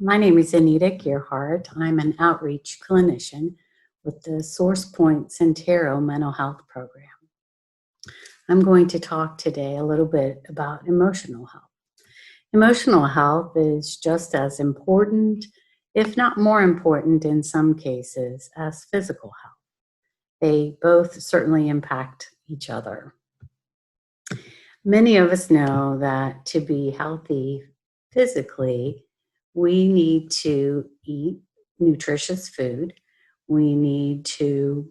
My name is Anita Gearhart. I'm an outreach clinician with the SourcePoint Syntero mental health program. I'm going to talk today a little bit about emotional health. Emotional health is just as important, if not more important in some cases, as physical health. They both certainly impact each other. Many of us know that to be healthy physically, we need to eat nutritious food. We need to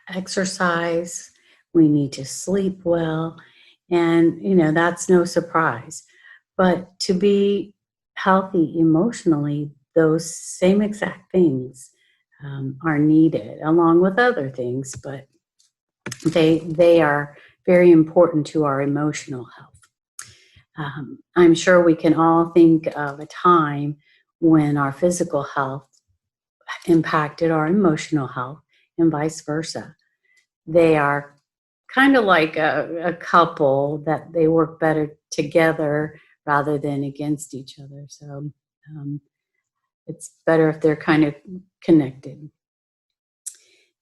exercise. We need to sleep well. And, that's no surprise. But to be healthy emotionally, those same exact things are needed along with other things, but they are very important to our emotional health. I'm sure we can all think of a time when our physical health impacted our emotional health and vice versa. They are kind of like a couple that they work better together rather than against each other. So it's better if they're kind of connected.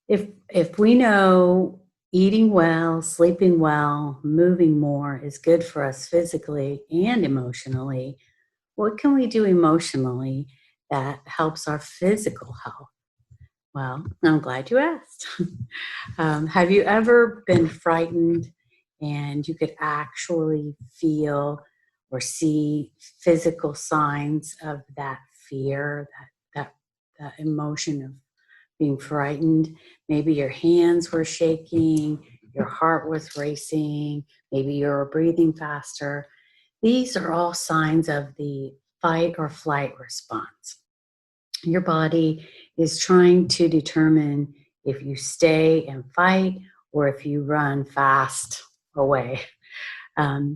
If we know eating well, sleeping well, moving more is good for us physically and emotionally, what can we do emotionally that helps our physical health? Well, I'm glad you asked. Have you ever been frightened and you could actually feel or see physical signs of that fear, that emotion of being frightened? Maybe your hands were shaking, your heart was racing, maybe you were breathing faster. These are all signs of the fight or flight response. Your body is trying to determine if you stay and fight or if you run fast away.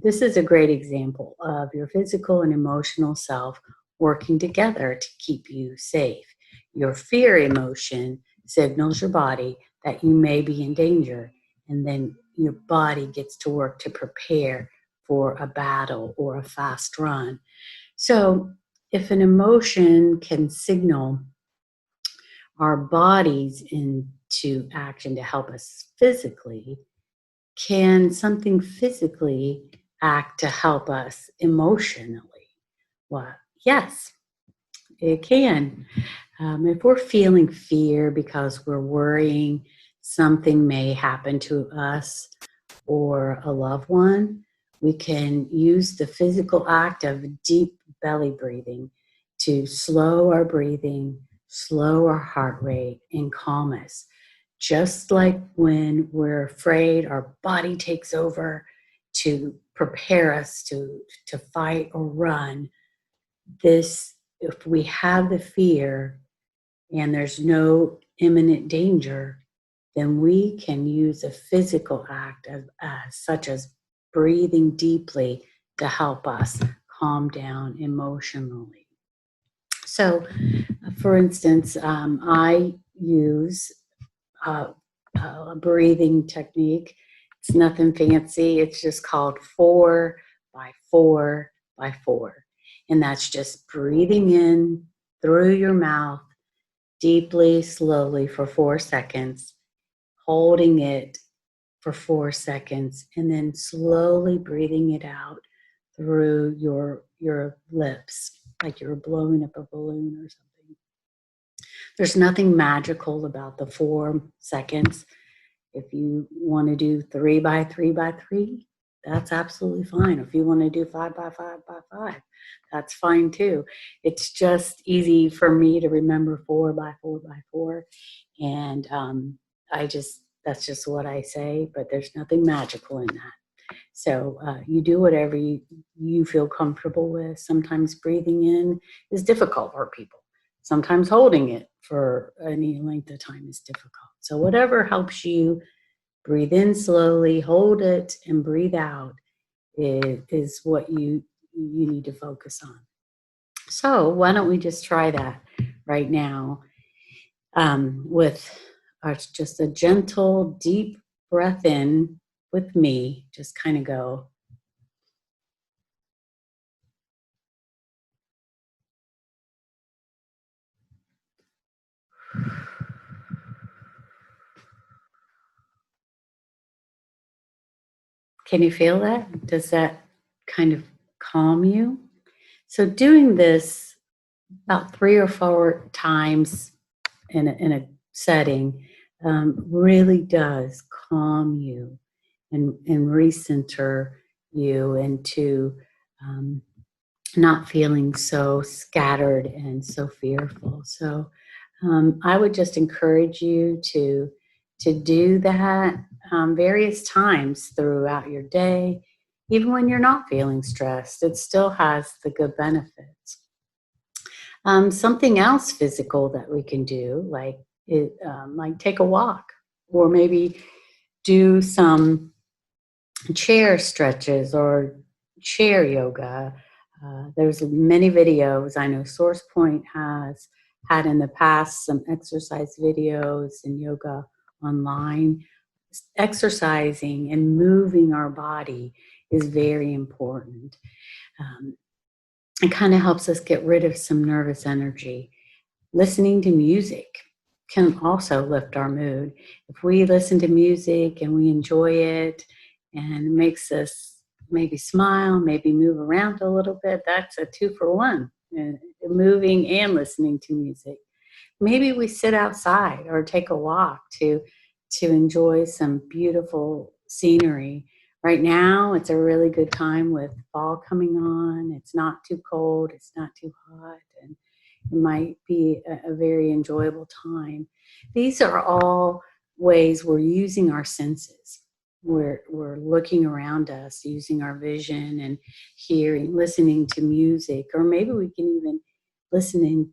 This is a great example of your physical and emotional self working together to keep you safe. Your fear emotion signals your body that you may be in danger, and then your body gets to work to prepare for a battle or a fast run. So, if an emotion can signal our bodies into action to help us physically, can something physically act to help us emotionally? Well, yes, it can. If we're feeling fear because we're worrying something may happen to us or a loved one, we can use the physical act of deep belly breathing to slow our breathing, slow our heart rate, and calm us. Just like when we're afraid, our body takes over to prepare us to fight or run. If we have the fear and there's no imminent danger, then we can use a physical act such as breathing deeply to help us calm down emotionally. So, for instance, I use a breathing technique. It's nothing fancy. It's just called 4 by 4 by 4. And that's just breathing in through your mouth deeply, slowly for 4 seconds, holding it for 4 seconds, and then slowly breathing it out through your lips, like you're blowing up a balloon or something. There's nothing magical about the 4 seconds. If you want to do 3 by 3 by 3, that's absolutely fine. If you want to do 5 by 5 by 5, that's fine too. It's just easy for me to remember 4 by 4 by 4. And that's just what I say, but there's nothing magical in that. So you do whatever you feel comfortable with. Sometimes breathing in is difficult for people. Sometimes holding it for any length of time is difficult. So whatever helps you breathe in slowly, hold it, and breathe out is what you need to focus on. So why don't we just try that right now with just a gentle, deep breath in with me. Just kind of go. Can you feel that? Does that kind of calm you? So doing this about 3 or 4 times in a setting really does calm you and recenter you into um, not feeling so scattered and so fearful. So I would just encourage you to do that various times throughout your day, even when you're not feeling stressed. It still has the good benefits. Something else physical that we can do, like take a walk, or maybe do some chair stretches or chair yoga. There's many videos. I know SourcePoint has had in the past some exercise videos and yoga online. Exercising and moving our body is very important. Um, it kind of helps us get rid of some nervous energy. Listening to music can also lift our mood. If we listen to music and we enjoy it and it makes us maybe smile, maybe move around a little bit, that's a 2 for 1, moving and listening to music. Maybe we sit outside or take a walk to enjoy some beautiful scenery. Right now, it's a really good time with fall coming on. It's not too cold, it's not too hot, and it might be a very enjoyable time. These are all ways we're using our senses. We're looking around us, using our vision and hearing, listening to music, or maybe we can even listen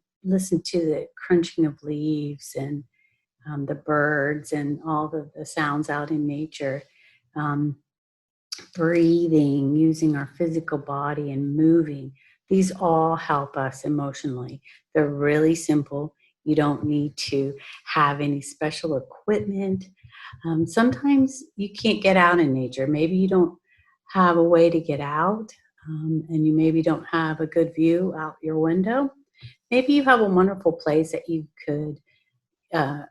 to the crunching of leaves and the birds and all the sounds out in nature. Um, Breathing, using our physical body and moving. These all help us emotionally. They're really simple. You don't need to have any special equipment. Sometimes you can't get out in nature. Maybe you don't have a way to get out, and you maybe don't have a good view out your window. Maybe you have a wonderful place that you could uh,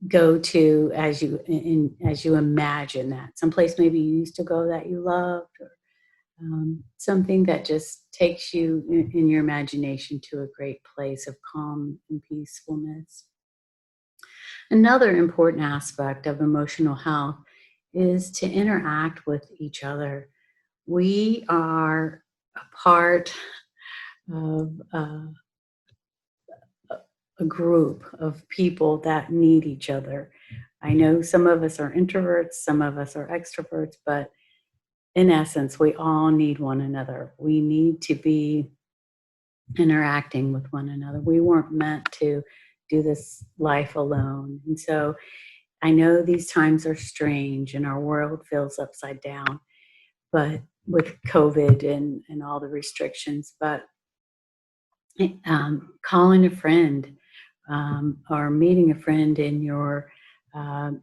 go to as you imagine that someplace maybe you used to go that you loved, or something that just takes you in your imagination to a great place of calm and peacefulness. Another important aspect of emotional health is to interact with each other. We are a part of a group of people that need each other. I know some of us are introverts, some of us are extroverts, but in essence, we all need one another. We need to be interacting with one another. We weren't meant to do this life alone. And so I know these times are strange and our world feels upside down, but with COVID and all the restrictions, but calling a friend or meeting a friend in your um,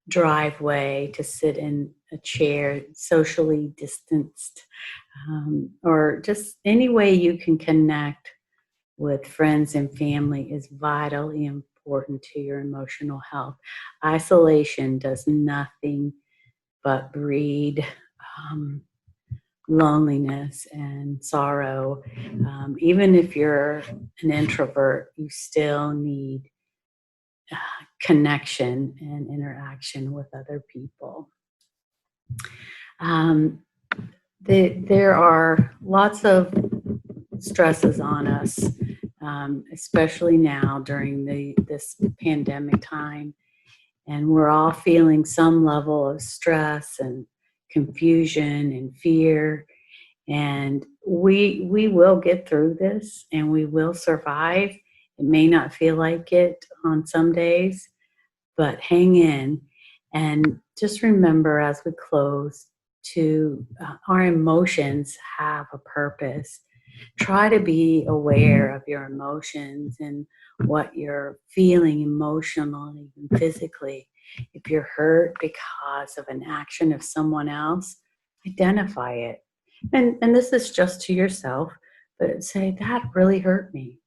driveway to sit in a chair, socially distanced, or just any way you can connect with friends and family is vitally important to your emotional health. Isolation does nothing but breed um, loneliness and sorrow. Even if you're an introvert, you still need connection and interaction with other people. Um, there are lots of stresses on us, especially now during this pandemic time, and we're all feeling some level of stress and confusion and fear. And we will get through this, and we will survive. It may not feel like it on some days, but hang in. And just remember as we close to our emotions have a purpose. Try to be aware of your emotions and what you're feeling emotionally and physically. If you're hurt because of an action of someone else, identify it. And this is just to yourself, but say, that really hurt me.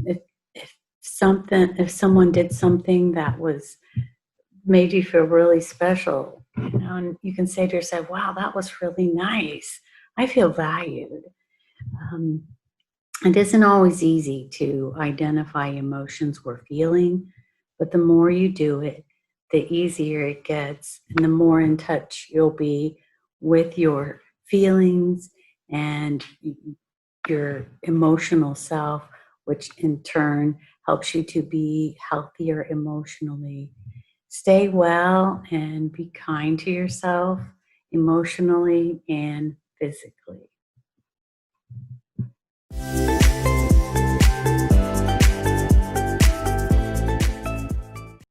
If if someone did something that was made you feel really special, you can say to yourself, wow, that was really nice. I feel valued. Um, it isn't always easy to identify emotions we're feeling, but the more you do it, the easier it gets, and the more in touch you'll be with your feelings and your emotional self, which in turn helps you to be healthier emotionally. Stay well and be kind to yourself emotionally and physically.